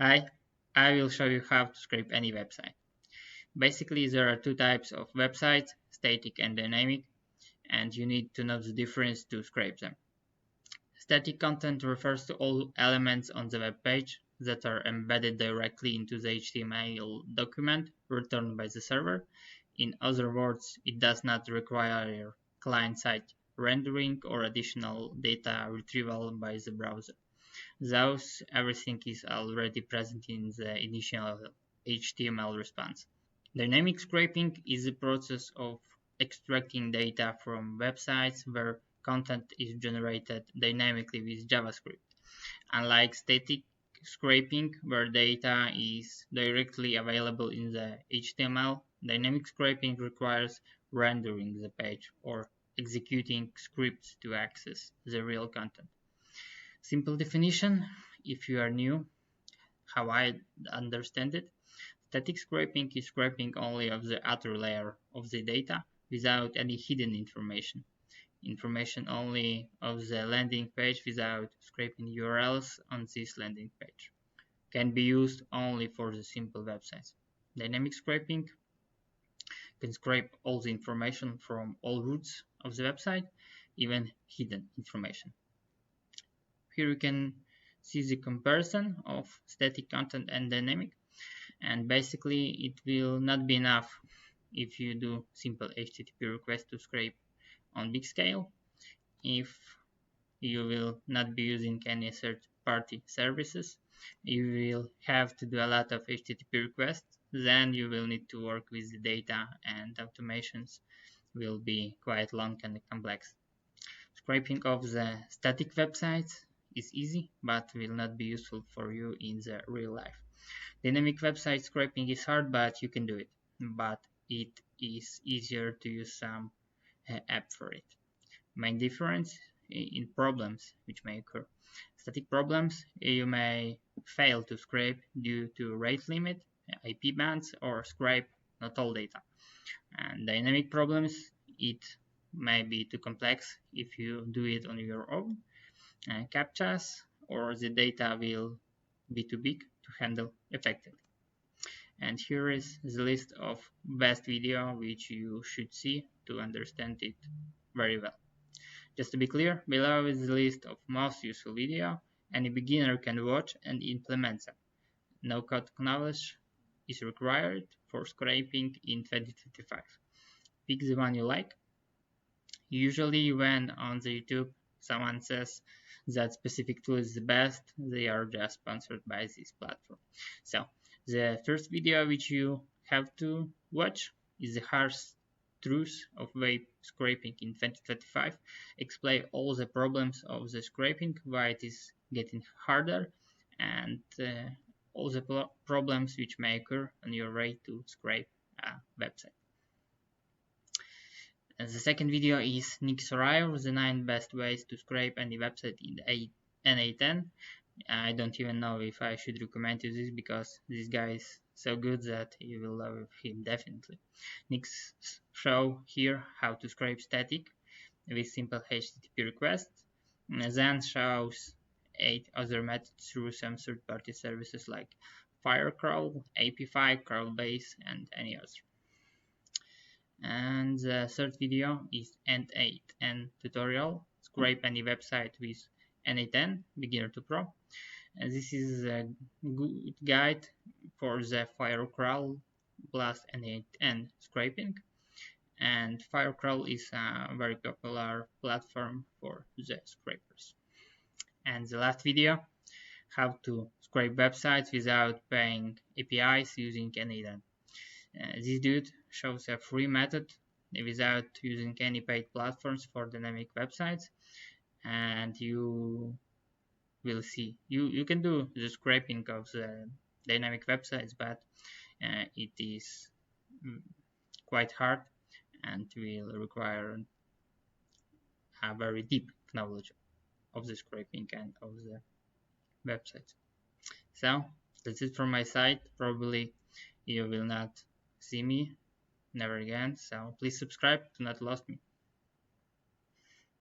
Hi, I will show you how to scrape any website. Basically, there are two types of websites, static and dynamic, and you need to know the difference to scrape them. Static content refers to all elements on the web page that are embedded directly into the HTML document returned by the server. In other words, it does not require client-side rendering or additional data retrieval by the browser. Thus, everything is already present in the initial HTML response. Dynamic scraping is the process of extracting data from websites where content is generated dynamically with JavaScript. Unlike static scraping, where data is directly available in the HTML, dynamic scraping requires rendering the page or executing scripts to access the real content. Simple definition, if you are new, how I understand it, static scraping is scraping only of the outer layer of the data without any hidden information. Information only of the landing page without scraping URLs on this landing page. Can be used only for the simple websites. Dynamic scraping can scrape all the information from all routes of the website, even hidden information. Here you can see the comparison of static content and dynamic, and basically it will not be enough if you do simple HTTP request to scrape on big scale. If you will not be using any third-party services, you will have to do a lot of HTTP requests. Then you will need to work with the data, and automations will be quite long and complex. Scraping of the static websites is easy, but will not be useful for you in the real life. Dynamic website scraping is hard, but you can do it. But it is easier to use some app for it. Main difference in problems which may occur. Static problems, you may fail to scrape due to rate limit, IP bans, or scrape not all data. And dynamic problems, it may be too complex if you do it on your own. CAPTCHAs or the data will be too big to handle effectively. And here is the list of best video which you should see to understand it very well. Just to be clear, below is the list of most useful video any beginner can watch and implement them. No code knowledge is required for scraping in 2025. Pick the one you like. Usually when on the YouTube someone says that specific tool is the best, they are just sponsored by this platform. So the first video which you have to watch is the harsh truth of web scraping in 2025. Explain all the problems of the scraping, why it is getting harder, and all the problems which may occur on your way to scrape a website. The second video is Nick Soraya, the 9 best ways to scrape any website in NA10. I don't even know if I should recommend you this because this guy is so good that you will love him definitely. Nick's show here how to scrape static with simple HTTP requests, and then shows 8 other methods through some third-party services like Firecrawl, APFi, Crawlbase, and any other. And the third video is N8N tutorial, scrape any website with N8N, beginner to pro. And this is a good guide for the Firecrawl plus N8N scraping. And Firecrawl is a very popular platform for the scrapers. And the last video, how to scrape websites without paying APIs using N8N. This dude shows a free method without using any paid platforms for dynamic websites, and you will see you can do the scraping of the dynamic websites, but it is quite hard and will require a very deep knowledge of the scraping and of the websites. So that's it from my side. Probably you will not see me never again, so please subscribe to not lose me.